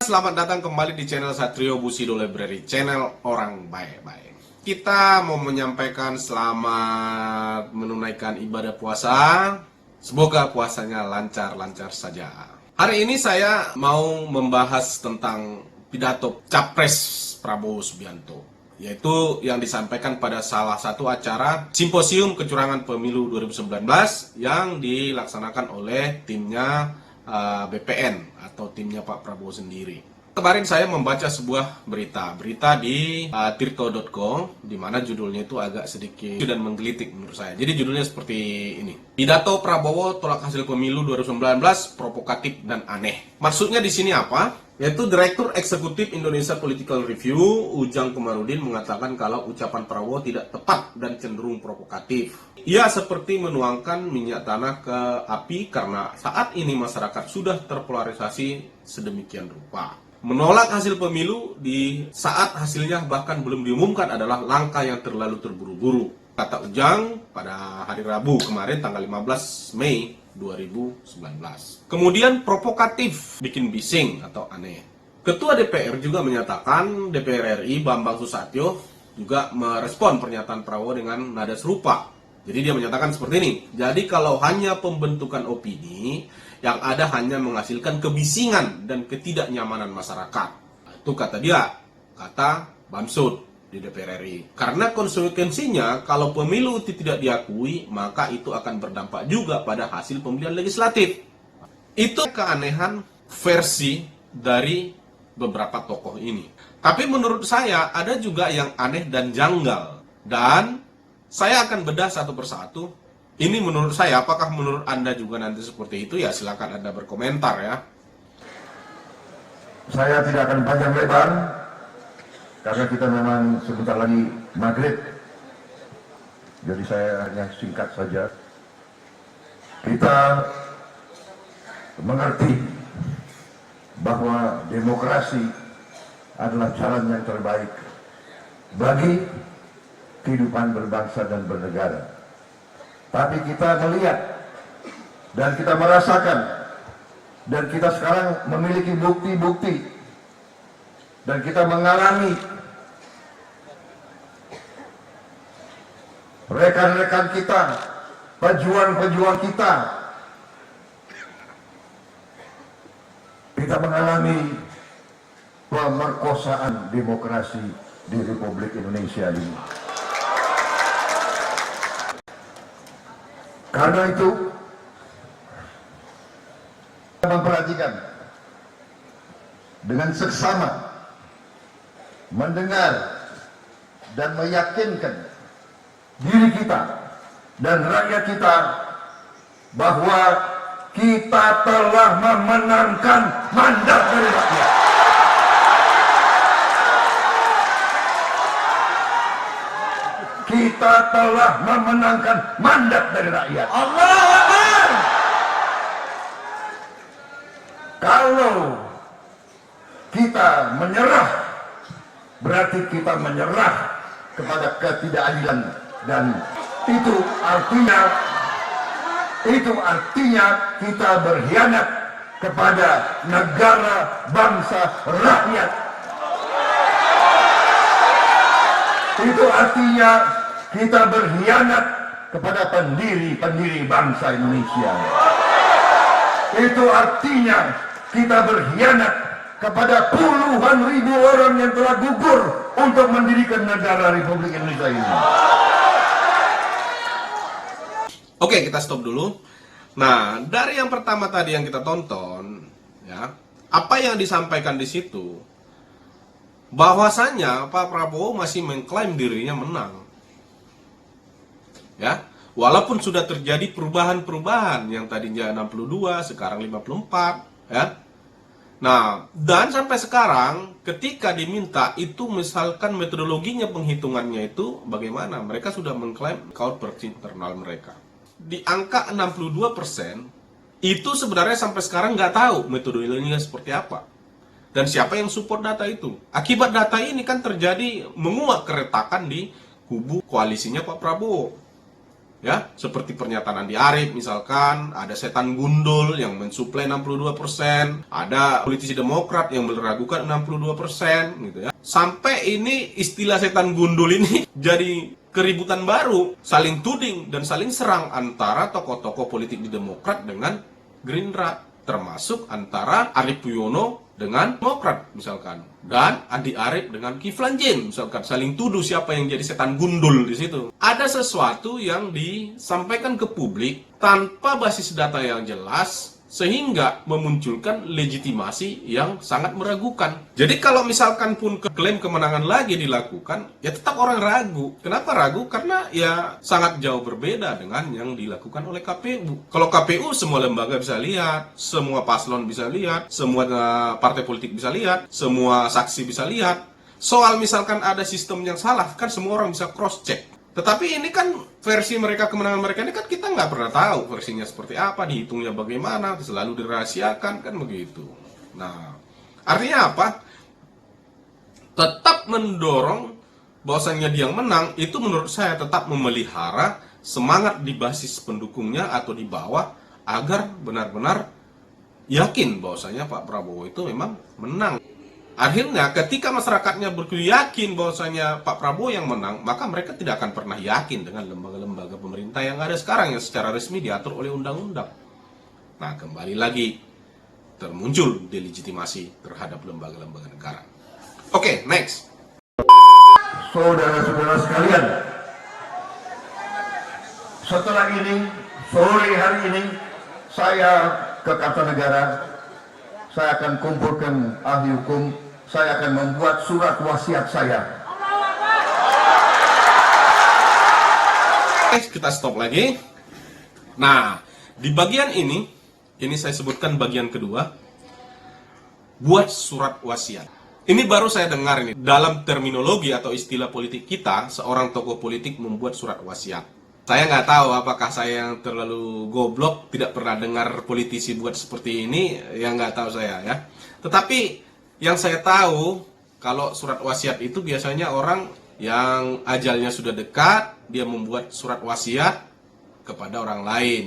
Selamat datang kembali di channel Satrio Bushido Library, channel orang baik-baik. Kita mau menyampaikan selamat menunaikan ibadah puasa. Semoga puasanya lancar-lancar saja. Hari ini saya mau membahas tentang pidato Capres Prabowo Subianto, yaitu yang disampaikan pada salah satu acara Simposium Kecurangan Pemilu 2019 yang dilaksanakan oleh timnya BPN atau timnya Pak Prabowo sendiri. Kemarin saya membaca sebuah berita di tirto.co, di mana judulnya itu agak sedikit dan menggelitik menurut saya. Jadi judulnya seperti ini: Pidato Prabowo tolak hasil pemilu 2019 provokatif dan aneh. Maksudnya di sini apa? Yaitu Direktur Eksekutif Indonesia Political Review Ujang Komarudin mengatakan kalau ucapan Prabowo tidak tepat dan cenderung provokatif. Ia seperti menuangkan minyak tanah ke api karena saat ini masyarakat sudah terpolarisasi sedemikian rupa. Menolak hasil pemilu di saat hasilnya bahkan belum diumumkan adalah langkah yang terlalu terburu-buru, kata Ujang pada hari Rabu kemarin tanggal 15 Mei 2019. Kemudian provokatif, bikin bising atau aneh. Ketua DPR juga menyatakan DPR RI Bambang Susatyo juga merespon pernyataan Prabowo dengan nada serupa. Jadi dia menyatakan seperti ini: jadi kalau hanya pembentukan opini, yang ada hanya menghasilkan kebisingan dan ketidaknyamanan masyarakat. Itu kata dia, kata Bamsud di DPR RI. Karena konsekuensinya kalau pemilu itu tidak diakui, maka itu akan berdampak juga pada hasil pemilihan legislatif. Itu keanehan versi dari beberapa tokoh ini. Tapi menurut saya ada juga yang aneh dan janggal. Dan saya akan bedah satu persatu. Ini menurut saya, apakah menurut Anda juga nanti seperti itu? Ya silakan Anda berkomentar ya. Saya tidak akan panjang lebar, karena kita memang sebentar lagi maghrib. Jadi saya hanya singkat saja. Kita mengerti bahwa demokrasi adalah jalan yang terbaik bagi kehidupan berbangsa dan bernegara. Tapi kita melihat dan kita merasakan dan kita sekarang memiliki bukti-bukti dan kita mengalami rekan-rekan kita, pejuang-pejuang kita mengalami pemerkosaan demokrasi di Republik Indonesia ini. Karena itu, kita memperhatikan dengan seksama, mendengar dan meyakinkan diri kita dan rakyat kita bahwa kita telah memenangkan mandat dari rakyat. Kita telah memenangkan mandat dari rakyat. Allahu Akbar. Kalau kita menyerah, berarti kita menyerah kepada ketidakadilan, dan itu artinya kita berkhianat kepada negara, bangsa, rakyat. Itu artinya kita berkhianat kepada pendiri bangsa Indonesia. Itu artinya kita berkhianat kepada puluhan ribu orang yang telah gugur untuk mendirikan negara Republik Indonesia ini. Oke, kita stop dulu. Nah, dari yang pertama tadi yang kita tonton, ya, apa yang disampaikan di situ, bahwasanya Pak Prabowo masih mengklaim dirinya menang. Ya, walaupun sudah terjadi perubahan-perubahan yang tadinya 62, sekarang 54, ya. Nah, dan sampai sekarang ketika diminta itu misalkan metodologinya penghitungannya itu bagaimana, mereka sudah mengklaim count per internal mereka. Di angka 62%, itu sebenarnya sampai sekarang nggak tahu metodologinya seperti apa. Dan siapa yang support data itu. Akibat data ini kan terjadi menguak keretakan di kubu koalisinya Pak Prabowo. Ya, seperti pernyataan Andi Arief misalkan, ada setan gundul yang mensuplai 62%, ada politisi Demokrat yang meragukan 62% gitu ya. Sampai ini istilah setan gundul ini jadi keributan baru, saling tuding dan saling serang antara tokoh-tokoh politik di Demokrat dengan Gerindra, termasuk antara Arief Puyono dengan Demokrat misalkan, dan Andi Arief dengan Kiflan Zain misalkan, saling tuduh siapa yang jadi setan gundul di situ. Ada sesuatu yang disampaikan ke publik tanpa basis data yang jelas, sehingga memunculkan legitimasi yang sangat meragukan. Jadi kalau misalkan pun klaim kemenangan lagi dilakukan, ya tetap orang ragu. Kenapa ragu? Karena ya sangat jauh berbeda dengan yang dilakukan oleh KPU. Kalau KPU semua lembaga bisa lihat, semua paslon bisa lihat, semua partai politik bisa lihat, semua saksi bisa lihat. Soal misalkan ada sistem yang salah, kan semua orang bisa cross check. Tetapi ini kan versi mereka, kemenangan mereka ini kan kita nggak pernah tahu versinya seperti apa, dihitungnya bagaimana, selalu dirahasiakan, kan begitu. Nah, artinya apa? Tetap mendorong bahwasannya dia yang menang, itu menurut saya tetap memelihara semangat di basis pendukungnya atau di bawah, agar benar-benar yakin bahwasanya Pak Prabowo itu memang menang. Akhirnya ketika masyarakatnya yakin bahwasanya Pak Prabowo yang menang, maka mereka tidak akan pernah yakin dengan lembaga-lembaga pemerintah yang ada sekarang yang secara resmi diatur oleh undang-undang. Nah, kembali lagi termuncul delegitimasi terhadap lembaga-lembaga negara. Oke, next. Saudara-saudara sekalian, setelah ini, sore hari ini, saya ke Kartanegara, saya akan kumpulkan ahli hukum, saya akan membuat surat wasiat saya. Kita stop lagi. Nah, di bagian ini saya sebutkan bagian kedua, buat surat wasiat. Ini baru saya dengar ini, dalam terminologi atau istilah politik kita, seorang tokoh politik membuat surat wasiat. Saya nggak tahu apakah saya yang terlalu goblok, tidak pernah dengar politisi buat seperti ini, yang nggak tahu saya ya. Tetapi yang saya tahu, kalau surat wasiat itu biasanya orang yang ajalnya sudah dekat, dia membuat surat wasiat kepada orang lain.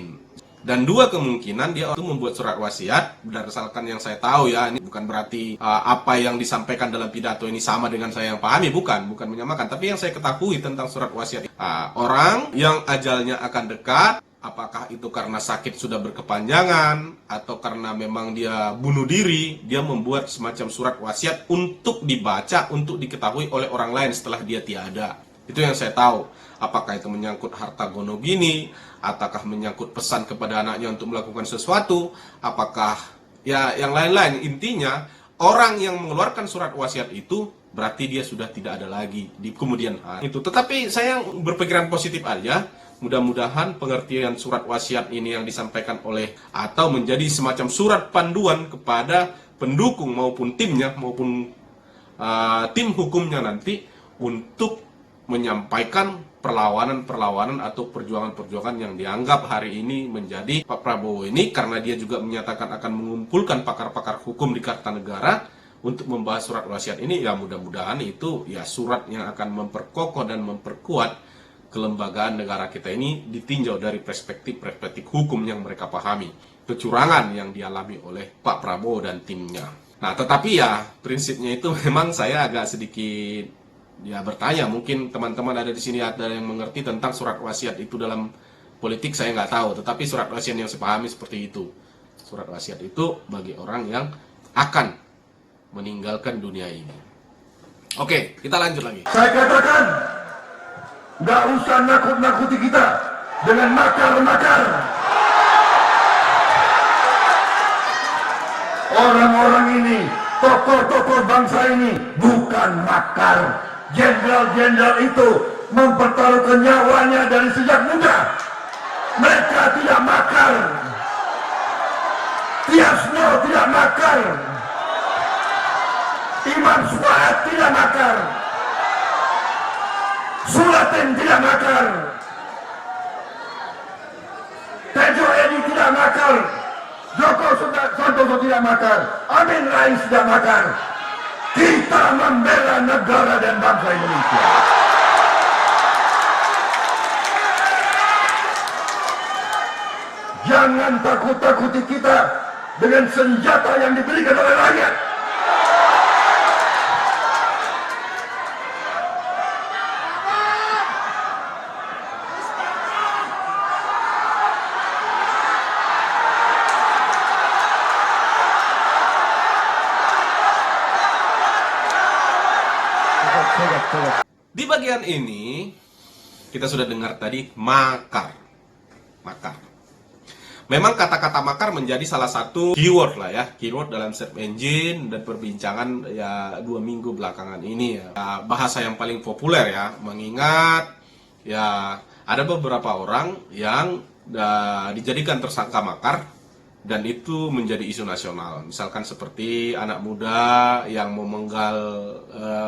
Dan dua kemungkinan dia itu membuat surat wasiat, berdasarkan yang saya tahu ya, ini bukan berarti apa yang disampaikan dalam pidato ini sama dengan saya yang pahami, bukan menyamakan. Tapi yang saya ketahui tentang surat wasiat, orang yang ajalnya akan dekat, apakah itu karena sakit sudah berkepanjangan, atau karena memang dia bunuh diri, dia membuat semacam surat wasiat untuk dibaca, untuk diketahui oleh orang lain setelah dia tiada. Itu yang saya tahu. Apakah itu menyangkut harta gono gini, ataukah menyangkut pesan kepada anaknya untuk melakukan sesuatu, apakah ya yang lain-lain. Intinya, orang yang mengeluarkan surat wasiat itu berarti dia sudah tidak ada lagi di kemudian hari itu. Tetapi saya berpikiran positif aja. Mudah-mudahan pengertian surat wasiat ini yang disampaikan oleh atau menjadi semacam surat panduan kepada pendukung maupun timnya maupun tim hukumnya nanti untuk menyampaikan perlawanan-perlawanan atau perjuangan-perjuangan yang dianggap hari ini menjadi Pak Prabowo ini, karena dia juga menyatakan akan mengumpulkan pakar-pakar hukum di Kartanegara untuk membahas surat wasiat ini. Ya mudah-mudahan itu ya surat yang akan memperkokoh dan memperkuat kelembagaan negara kita ini ditinjau dari perspektif hukum yang mereka pahami, kecurangan yang dialami oleh Pak Prabowo dan timnya. Nah, tetapi ya prinsipnya itu memang saya agak sedikit ya bertanya, mungkin teman-teman ada di sini ada yang mengerti tentang surat wasiat itu dalam politik, saya nggak tahu. Tetapi surat wasiat yang saya pahami seperti itu. Surat wasiat itu bagi orang yang akan meninggalkan dunia ini. Oke, kita lanjut lagi. Saya katakan, nggak usah nakut-nakuti kita dengan makar-makar. Orang-orang ini, tokoh-tokoh bangsa ini bukan makar. Jenderal-jenderal itu mempertaruhkan nyawanya dari sejak muda. Mereka tidak makar. Tiasno tidak makar. Imam Suhaid tidak makar. Sulatin tidak makar. Tejo Edi tidak makar. Joko Santoso tidak makar. Amin Rais tidak makar. Kita membela negara dan bangsa Indonesia. Jangan takut-takuti kita dengan senjata yang diberikan oleh rakyat. Di bagian ini kita sudah dengar tadi makar. Makar. Memang kata-kata makar menjadi salah satu keyword lah ya, keyword dalam search engine dan perbincangan ya 2 minggu belakangan ini ya. Bahasa yang paling populer ya, mengingat ya ada beberapa orang yang dijadikan tersangka makar dan itu menjadi isu nasional. Misalkan seperti anak muda yang memenggal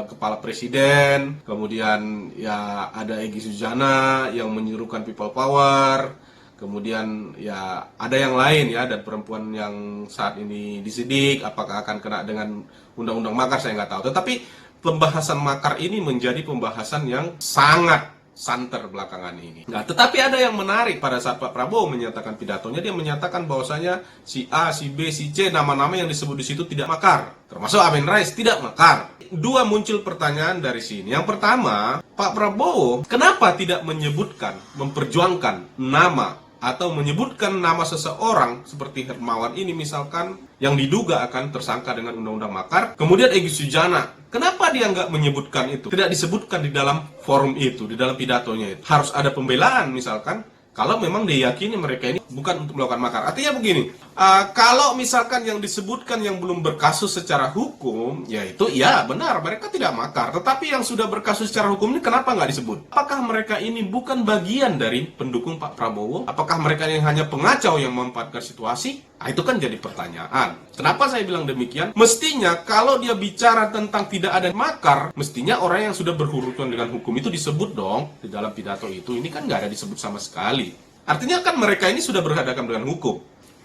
kepala presiden, kemudian ya ada Egy Sujana yang menyuruhkan people power, kemudian ya ada yang lain ya, dan perempuan yang saat ini disidik apakah akan kena dengan undang-undang makar saya nggak tahu. Tetapi pembahasan makar ini menjadi pembahasan yang sangat santer belakangan ini. Nah, tetapi ada yang menarik pada saat Pak Prabowo menyatakan pidatonya, dia menyatakan bahwasanya si A, si B, si C, nama-nama yang disebut di situ tidak makar, termasuk Amin Rais tidak makar. Dua muncul pertanyaan dari sini. Yang pertama, Pak Prabowo kenapa tidak menyebutkan, memperjuangkan nama atau menyebutkan nama seseorang seperti Hermawan ini misalkan yang diduga akan tersangka dengan undang-undang makar, kemudian Egy Sujana, kenapa dia nggak menyebutkan itu? Tidak disebutkan di dalam forum itu, di dalam pidatonya itu. Harus ada pembelaan misalkan, kalau memang diyakini mereka ini bukan untuk melakukan makar. Artinya begini, kalau misalkan yang disebutkan yang belum berkasus secara hukum, yaitu ya benar mereka tidak makar. Tetapi yang sudah berkasus secara hukum ini kenapa nggak disebut? Apakah mereka ini bukan bagian dari pendukung Pak Prabowo? Apakah mereka yang hanya pengacau yang memanfaatkan situasi? Nah, itu kan jadi pertanyaan. Kenapa saya bilang demikian? Mestinya kalau dia bicara tentang tidak ada makar, mestinya orang yang sudah berurusan dengan hukum itu disebut dong di dalam pidato itu. Ini kan nggak ada disebut sama sekali. Artinya kan mereka ini sudah berhadapan dengan hukum.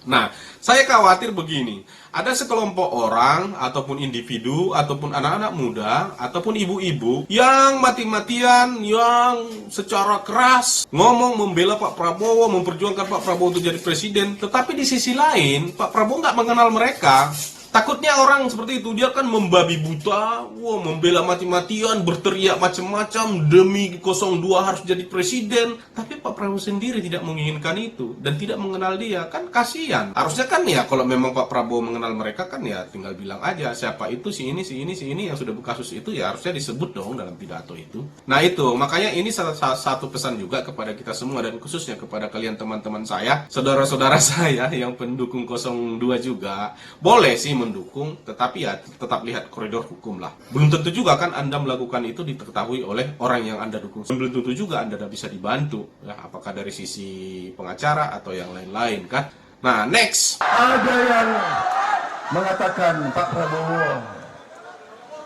Nah, saya khawatir begini, ada sekelompok orang, ataupun individu, ataupun anak-anak muda, ataupun ibu-ibu, yang mati-matian, yang secara keras, ngomong membela Pak Prabowo, memperjuangkan Pak Prabowo untuk jadi presiden, tetapi di sisi lain, Pak Prabowo nggak mengenal mereka. Takutnya orang seperti itu, dia kan membabi buta, membela mati-matian, berteriak macam-macam, demi 02 harus jadi presiden. Tapi Pak Prabowo sendiri tidak menginginkan itu, dan tidak mengenal dia, kan kasihan. Harusnya kan ya, kalau memang Pak Prabowo mengenal mereka kan ya tinggal bilang aja, siapa itu, si ini, si ini, si ini, yang sudah berkasus itu ya harusnya disebut dong dalam pidato itu. Nah itu, makanya ini salah satu pesan juga kepada kita semua, dan khususnya kepada kalian teman-teman saya, saudara-saudara saya yang pendukung 02 juga, boleh sih mendukung, tetapi ya tetap lihat koridor hukum lah. Belum tentu juga kan Anda melakukan itu diketahui oleh orang yang Anda dukung. Belum tentu juga Anda bisa dibantu, ya, apakah dari sisi pengacara atau yang lain-lain kan. Nah, next. Ada yang mengatakan Pak Prabowo,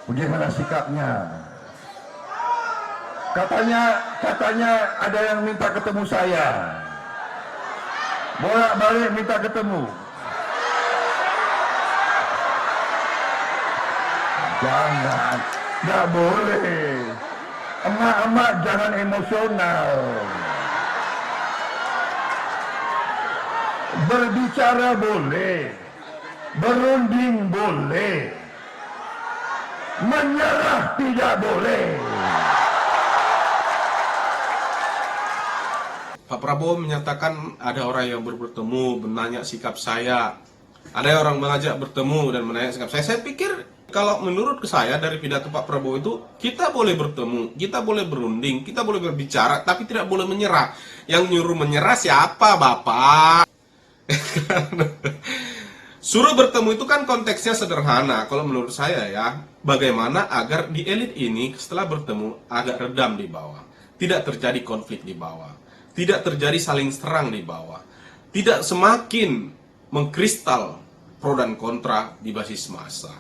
bagaimana sikapnya? Katanya ada yang minta ketemu saya. Bolak-balik minta ketemu. Jangan, nggak boleh. Emak-emak jangan emosional. Berbicara boleh, berunding boleh, menyerah tidak boleh. Pak Prabowo menyatakan ada orang yang bertemu, menanya sikap saya. Ada orang mengajak bertemu dan menanya sikap saya. Saya pikir kalau menurut saya dari pidato Pak Prabowo itu, kita boleh bertemu, kita boleh berunding, kita boleh berbicara, tapi tidak boleh menyerah. Yang nyuruh menyerah siapa, Bapak? Suruh bertemu itu kan konteksnya sederhana. Kalau menurut saya ya, bagaimana agar di elit ini setelah bertemu agak redam di bawah. Tidak terjadi konflik di bawah. Tidak terjadi saling serang di bawah. Tidak semakin mengkristal pro dan kontra di basis massa.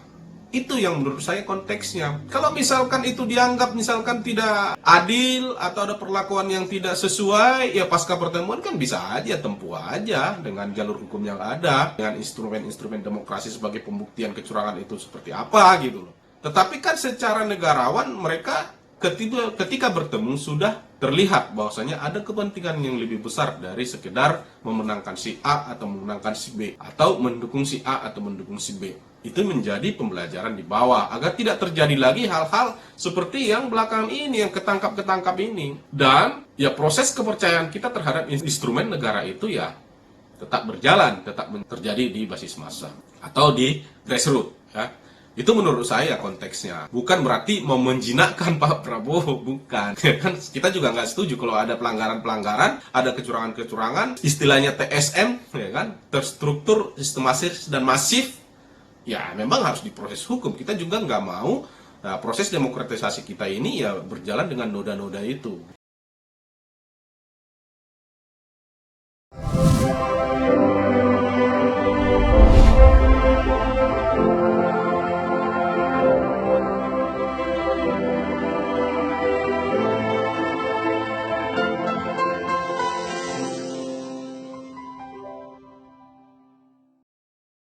Itu yang menurut saya konteksnya. Kalau misalkan itu dianggap misalkan tidak adil atau ada perlakuan yang tidak sesuai, ya pasca pertemuan kan bisa aja tempuh aja dengan jalur hukum yang ada, dengan instrumen-instrumen demokrasi sebagai pembuktian kecurangan itu seperti apa gitu loh. Tetapi kan secara negarawan mereka ketika bertemu sudah terlihat bahwasanya ada kepentingan yang lebih besar dari sekedar memenangkan si A atau memenangkan si B, atau mendukung si A atau mendukung si B. Itu menjadi pembelajaran di bawah agar tidak terjadi lagi hal-hal seperti yang belakangan ini, yang ketangkap ini. Dan ya proses kepercayaan kita terhadap instrumen negara itu ya tetap berjalan, tetap terjadi di basis massa atau di grassroots ya. Itu menurut saya konteksnya. Bukan berarti mau menjinakkan Pak Prabowo, bukan. Kan kita juga nggak setuju kalau ada pelanggaran-pelanggaran, ada kecurangan-kecurangan, istilahnya TSM, ya kan, terstruktur, sistematis dan masif. Ya memang harus diproses hukum. Kita juga nggak mau proses demokratisasi kita ini ya berjalan dengan noda-noda itu.